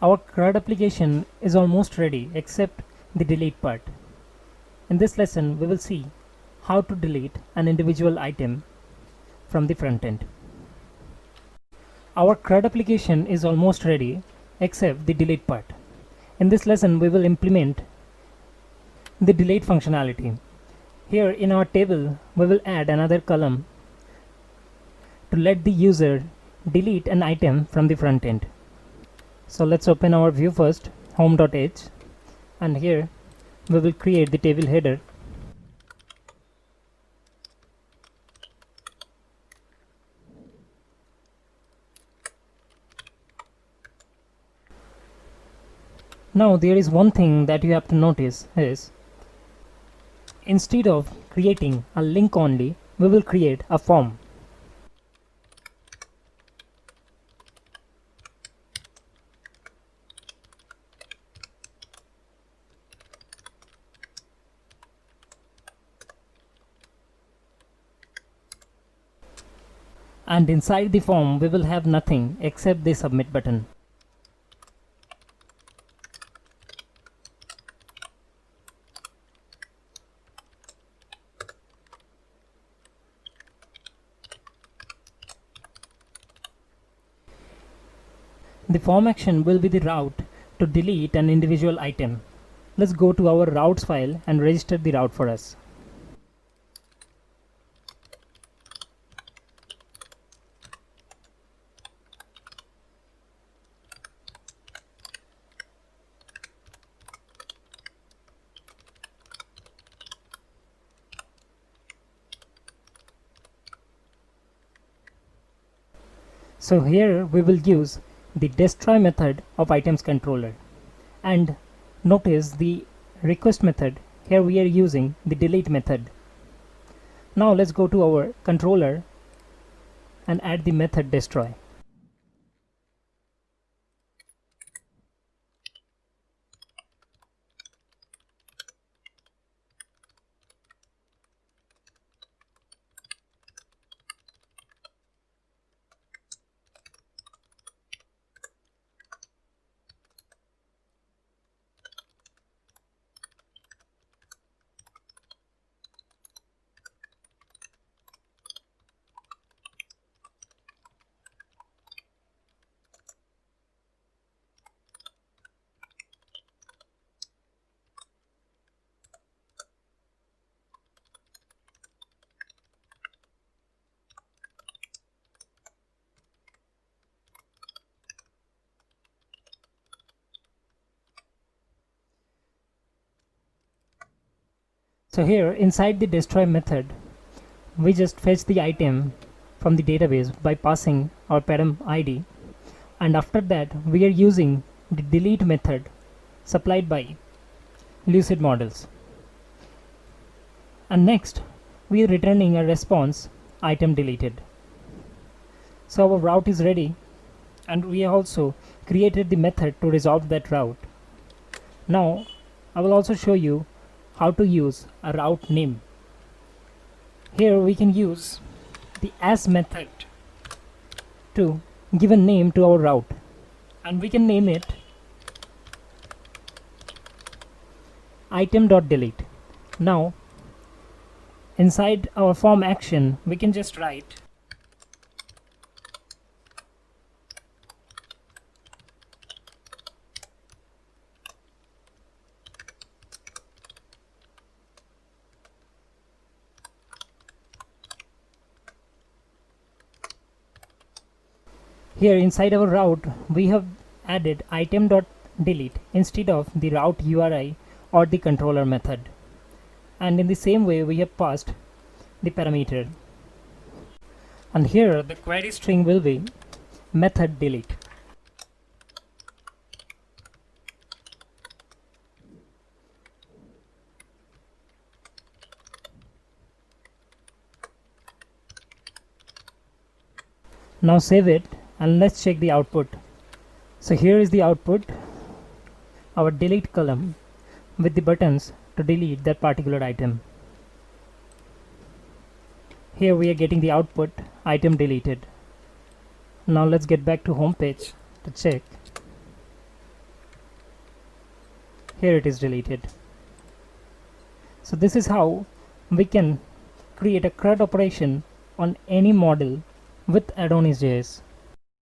Our CRUD application is almost ready except the delete part. In this lesson, we will see how to delete an individual item from the front end. Our CRUD application is almost ready except the delete part. In this lesson, we will implement the delete functionality. Here in our table, we will add another column to let the user delete an item from the front end. So let's open our view first, home.h, and here we will create the table header. Now there is one thing that you have to notice is, instead of creating a link only, we will create a form. And inside the form we will have nothing except the submit button. The form action will be the route to delete an individual item. Let's go to our routes file and register the route for us. So here we will use the destroy method of items controller, and notice the request method. Here we are using the delete method. Now let's go to our controller and add the method destroy. So here inside the destroy method, we just fetch the item from the database by passing our param ID, and after that we are using the delete method supplied by Lucid models. And next we are returning a response item deleted. So our route is ready, and we also created the method to resolve that route. Now I will also show you how to use a route name. Here we can use the as method to give a name to our route, and we can name it item.delete. Now inside our form action we can just write here inside our route we have added item.delete instead of the route URI or the controller method, and in the same way we have passed the parameter, and here the query string will be method delete. Now save it and let's check the output. So here is the output, our delete column with the buttons to delete that particular item. Here we are getting the output item deleted. Now let's get back to home page to check. Here it is deleted. So this is how we can create a CRUD operation on any model with Adonis JS.